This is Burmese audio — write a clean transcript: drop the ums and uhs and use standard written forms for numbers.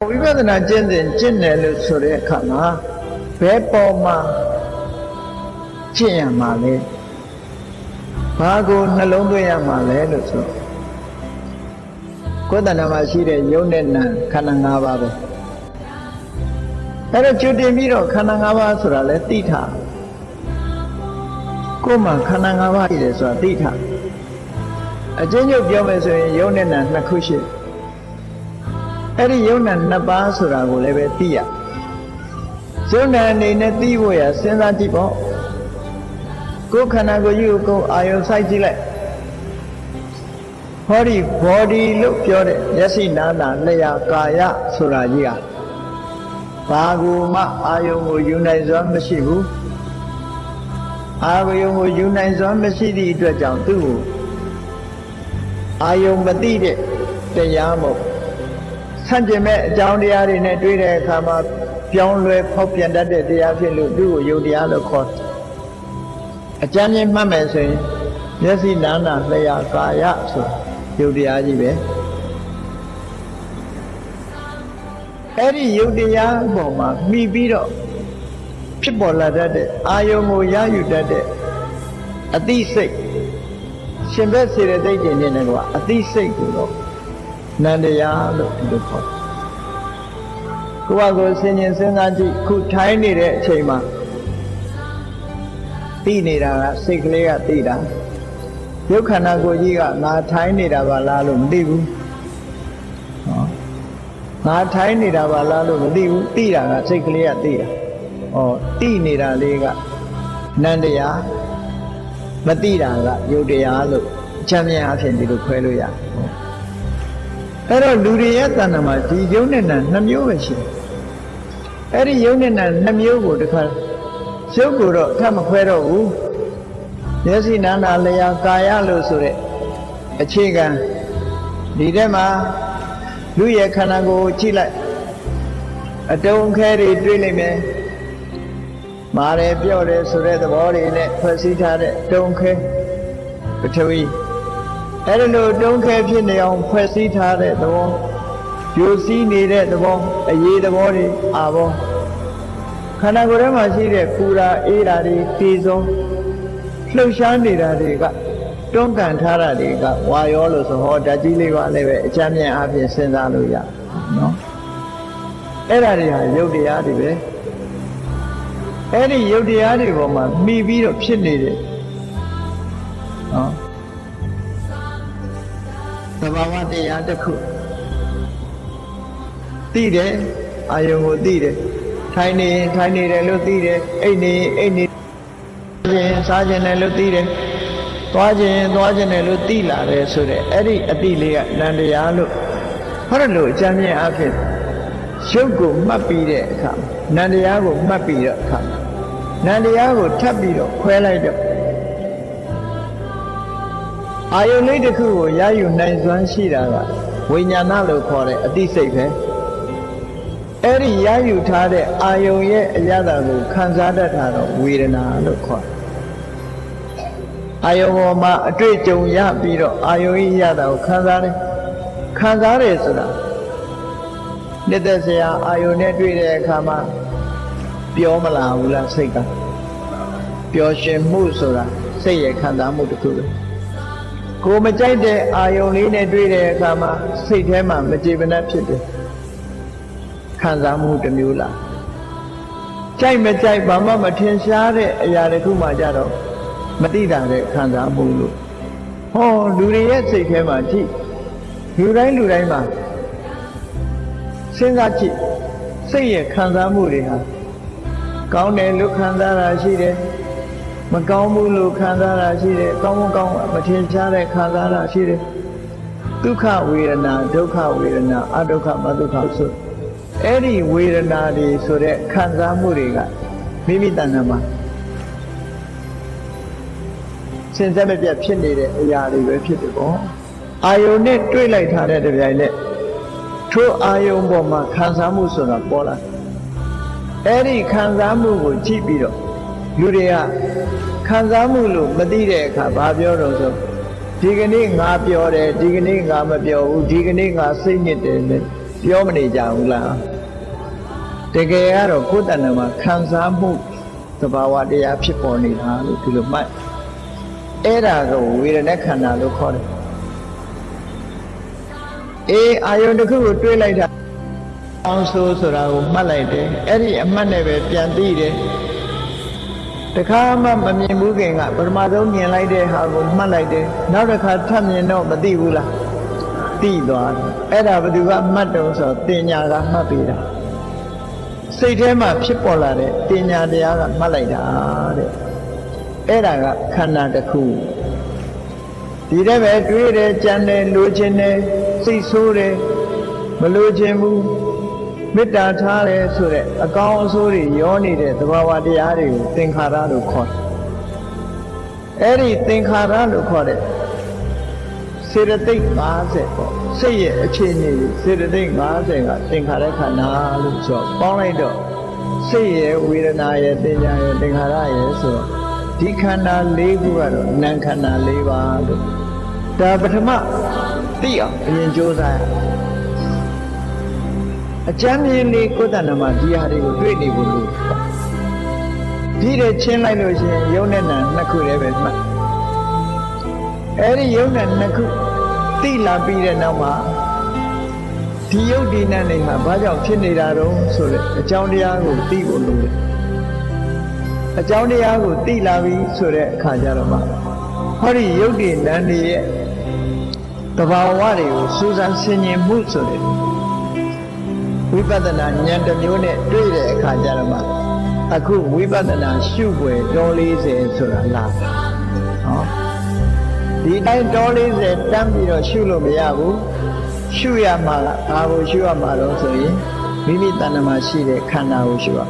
ဝိပဿနာကျင့်စဉ်ကျင့်တယ်လို့ဆိုတဲ့အခါမှာဘယ်ပေါ်မှာကျင့်ရမှာလဲဘာကိုနှလုံးသွင်းရမှာလဲလို့ဆိုကိုယ်တဏ္ဍာမှာရှိတဲ့ယုံနဲ့နာခန္ဓာ၅ပါးပဲအဲ့တော့ကျွတင်ပြီးတော့ခန္ဓာ၅ပါးဆိုတာလဲသိထားကိုယ်မှာခန္ဓာ၅ပါးရှိတယ်ဆိုတာသိထားအကျဉ်းချုပ်ပြောမယ်ဆိုရင်ယုံနဲ့နာနှစ်ခုရှိတယ်အဲ့ဒီယုံနာနှစ်ပါးဆိုတာကိုလည်းပဲသိရယုံနာအနေနဲ့သိဖို့ရစဉ်းစားကြည့်ပေါ့ကိုယ်ခန္ဓာကိုယ်ကြီးကိုအာယုံစိုက်ကြည့်လိုက်ဟောဒီ body လို့ပြောတဲ့မျက်စိနားနာလျှာကာယဆိုတာကြီးဟာဘာကူမှအာယုံကိုယူနိုင်စွာမရှိဘူးအာယုံကိုယူနိုင်စွာမရှိသည့်အတွက်ကြောင့်သူ့ကိုအာယုံမသိတဲ့တရားမို့ဆန့်ကျင်မဲ့အကြောင်းတရားတွေနဲ့တွေ့တဲ့အခါမှာပြောင်းလဲဖောက်ပြန်တတ်တဲ့တရားဖြစ်လို့သူ့ကိုယုတ်တရားလို့ခေါ်တယ်အကျဉ်းချင်းမှတ်မယ်ဆိုရင်မျက်စိနာနာလျှာကာယဆိုယုတ်တရားကြီးပဲအဲ့ဒီယုတ်တရားပေါ်မှာမှီပြီးတော့ဖြစ်ပေါ်လာတတ်တဲ့အာယုံကိုရယူတတ်တဲ့အသိစိတ်ရှင်ဘက်စေတသိက်တွေနဲ့ကအသိစိတ်ကိုတော့နန္တရားလို့ဒီလိုခေါ်ကိုယ့်အကိုဆင်ញင်စဉ်းစားကြည့်ခုထိုင်းနေတဲ့အချိန်မှာသိနေတာကစိတ်ကလေးကသိတာရုပ်ခန္ဓာကိုယ်ကြီးကငါထိုင်းနေတာပါလားလို့မသိဘူးဟောငါထိုင်းနေတာပါလားလို့မသိဘူးသိတာကစိတ်ကလေးကသိတာဟောသိနေတာလေးကနန္တရားမသိတာကယုတ်တရားလို့အချမ်းမြင်အဖြစ်ဒီလိုခွဲလို့ရတယ်အဲ့တော့လူတွေရဲ့တဏ္ဍာမှာဒီယုံနဲ့နာနှစ်မျိုးပဲရှိတယ်အဲ့ဒီယုံနဲ့နာနှစ်မျိုးကိုတခါရုပ်ကိုတော့ထပ်မခွဲတော့ဘူးမျက်စိနာနာလျှာကာယလို့ဆိုတဲ့အခြေခံဒီထဲမှာလူရဲ့ခန္ဓာကိုယ်ကြည့်လိုက်အတုံးခဲတွေတွေ့လိမ့်မယ်မာတယ်ပြော့တယ်ဆိုတဲ့သဘောတွေနဲ့ဖွဲ့စည်းထားတဲ့တုံးခဲပထဝီအဲ့ဒါလို့တုံးခဲဖြစ်နေအောင်ဖွဲ့စည်းထားတဲ့သဘောယူစည်းနေတဲ့သဘောအရေးသဘောတွေအာဘောခန္ဓာကိုယ်ထဲမှာရှိတဲ့ပူရာအေးရာတွေတည်ဆုံးလှုပ်ရှားနေတာတွေကတွန်းကန်ထားတာတွေကဝါရောလို့ဆိုဟောဓာတ်ကြီးလေးပါလည်းပဲအချမ်းမြင်အပြင်စဉ်းစားလို့ရနော်အဲ့ဒါတွေဟာယုတ်တရားတွေပဲအဲ့ဒီယုတ်တရားတွေပေါ်မှာမှီပြီးတော့ဖြစ်နေတယ်နော်သဘာဝတရားတစ်ခုသိတယ်အာယုံကိုသိတယ်ထိုင်နေတယ်လို့သိတယ်အိတ်နေခြင်းစားခြင်းတယ်လို့သိတယ်သွားခြင်းတယ်လို့သိလာတယ်ဆိုတဲ့အဲ့ဒီအတိလေးကနန္တရားလို့ဟောတယ်လို့အကျမ်းမြင့်အဖြစ်ရုပ်ကိုမှတ်ပြီးတဲ့အခါနန္တရားကိုမှတ်ပြီးတဲ့အခါနန္တရားကိုထပ်ပြီးတော့ခွဲလိုက်တော့အာယုန်လေးတစ်ခုကိုရယူနိုင်စွမ်းရှိတာကဝိညာဏလို့ခေါ်တဲ့အသိစိတ်ပဲအဲ့ဒီရယူထားတဲ့အာယုန်ရဲ့အရသာကိုခံစားတတ်တာတော့ဝေဒနာလို့ခေါ်တယ်အာယုန်ပေါ်မှာအတွေ့အကြုံရပြီးတော့အာယုန်ရဲ့အရသာကိုခံစားတယ်ဆိုတာနှစ်သက်စရာအာယုန်နဲ့တွေ့တဲ့အခါမှာပြောမလာဘူးလားစိတ်ကပျော်ရွှင်မှုဆိုတာစိတ်ရဲ့ခံစားမှုတစ်ခုပဲကိုမကြိုက်တဲ့အာယုန်လေးနဲ့တွေ့တဲ့အခါမှာစိတ်ထဲမှာမကြေမနက်ဖြစ်တယ်ခံစားမှုတစ်မျိုးလားကြိုက်မကြိုက်ဘာမှမထင်ရှားတဲ့အရာတစ်ခုမှကြတော့မသိတာတဲ့ခံစားမှုလို့ဟောလူတွေရဲ့စိတ်ထဲမှာကြည့်လူတိုင်းမှာစဉ်းစားကြည့်စိတ်ရဲ့ခံစားမှုတွေဟာကောင်းတယ်လို့ခံစားတာရှိတယ်မကောင်းဘူးလို့ခံစားတာရှိတယ်ကောင်းမထင်ရှားတဲ့ခံစားတာရှိတယ်ဒုက္ခဝေဒနာဒုက္ခဝေဒနာအဒုက္ခမဒုက္ခဆိုအဲ့ဒီဝေဒနာတွေဆိုတဲ့ခံစားမှုတွေကမိမိတဏ္ဍာမှာစဉ်ဆက်မပြတ်ဖြစ်နေတဲ့အရာတွေပဲဖြစ်တယ်ပေါ့အာယုန်နဲ့တွေ့လိုက်ထားတဲ့တပြိုင်နက်ထိုအာယုန်ပေါ်မှာခံစားမှုဆိုတာပေါ်လာအဲ့ဒီခံစားမှုကိုကြည့်ပြီးတော့လူတွေကခံစားမှုလို့မသိတဲ့အခါဘာပြောတော့ဆိုဒီကနေ့ငါပြောတယ်ဒီကနေ့ငါမပြောဘူးဒီကနေ့ငါစိတ်ညစ်တယ် ပြောမနေကြဘူးလားတကယ်ကတော့ကိုယ်တဏ္ဍာမှာခံစားမှုသဘာဝတရားဖြစ်ပေါ်နေတာလို့ဒီလိုမှတ်အဲ့ဒါကိုဝေဒနာခန္ဓာလို့ခေါ်တယ်အေးအာယုန်တစ်ခုကိုတွေးလိုက်တာအောင်ဆိုတာကိုမှတ်လိုက်တယ်အဲ့ဒီအမှတ်နဲ့ပဲပြန်သိတယ်တခါမှမမြင်ဘူးခင်ကပထမဆုံးမြင်လိုက်တဲ့ဟာကိုမှတ်လိုက်တယ်နောက်တစ်ခါထပ်မြင်တော့မသိဘူးလားသိသွားတယ်အဲ့ဒါဘယ်သူကမှတ်တုံးဆိုတင်ညာကမှတ်ပေးတာစိတ်ထဲမှာဖြစ်ပေါ်လာတဲ့တင်ညာတရားကမှတ်လိုက်တာတဲ့အဲ့ဒါကခန္ဓာတစ်ခုဒီတဲ့ပဲတွေးတယ်ကြံတယ်လိုချင်တယ်စိတ်ဆိုးတယ်မလိုချင်ဘူးမေတ္တာထားတယ်ဆိုတဲ့အကောင်းအဆိုးတွေရောနေတဲ့သဘာဝတရားတွေကိုသင်္ခါရလို့ခေါ်တယ်အဲ့ဒီသင်္ခါရလို့ခေါ်တဲ့စေတသိက်50ပေါ့စိတ်ရဲ့အခြေအနေစေတသိက်50ကသင်္ခါရခန္ဓာလို့ဆိုပေါင်းလိုက်တော့စိတ်ရဲ့ဝေဒနာရဲ့သင်ညာရဲ့သင်္ခါရရဲ့ဆိုတော့ဒီခန္ဓာ၄ခုကတော့နာမ်ခန္ဓာ၄ပါးလို့ဒါပထမသိအောင်အရင်ကြိုးစားရအကျမ်းမြင်လေးကိုယ်တဏ္ဍာမှာဒီဟာတွေကိုတွေ့နေဖို့လို့ဒီတဲ့ချင်းလိုက်လို့ရှိရင်ယုံနဲ့နာနှစ်ခုလည်းပဲမှတ်အဲ့ဒီယုံနဲ့နှစ်ခုသိလာပြီးတဲ့နောက်မှာဒီယုတ်ဒီနတ်တွေဟာဘာကြောင့်ဖြစ်နေတာတုံးဆိုတဲ့အကြောင်းတရားကိုသိဖို့လိုတယ်အကြောင်းတရားကိုသိလာပြီဆိုတဲ့အခါကျတော့မှဟောဒီယုတ်ဒီနတ်တွေရဲ့သဘာဝတွေကိုစူးစမ်းဆင်ခြင်မှုဆိုတဲ့ဝိပဿနာဉာဏ်တစ်မျိုးနဲ့တွေ့တဲ့အခါကျတော့မှအခုဝိပဿနာရှုွယ်တော်40ဆိုတာလားဟောဒီတိုင်းတော်40တန်းပြီးတော့ရှုလို့မရဘူးရှုရမှာကဘာကိုရှုရမှာတော့ဆိုရင်မိမိတဏ္ဍာမှာရှိတဲ့ခန္ဓာကိုရှုရ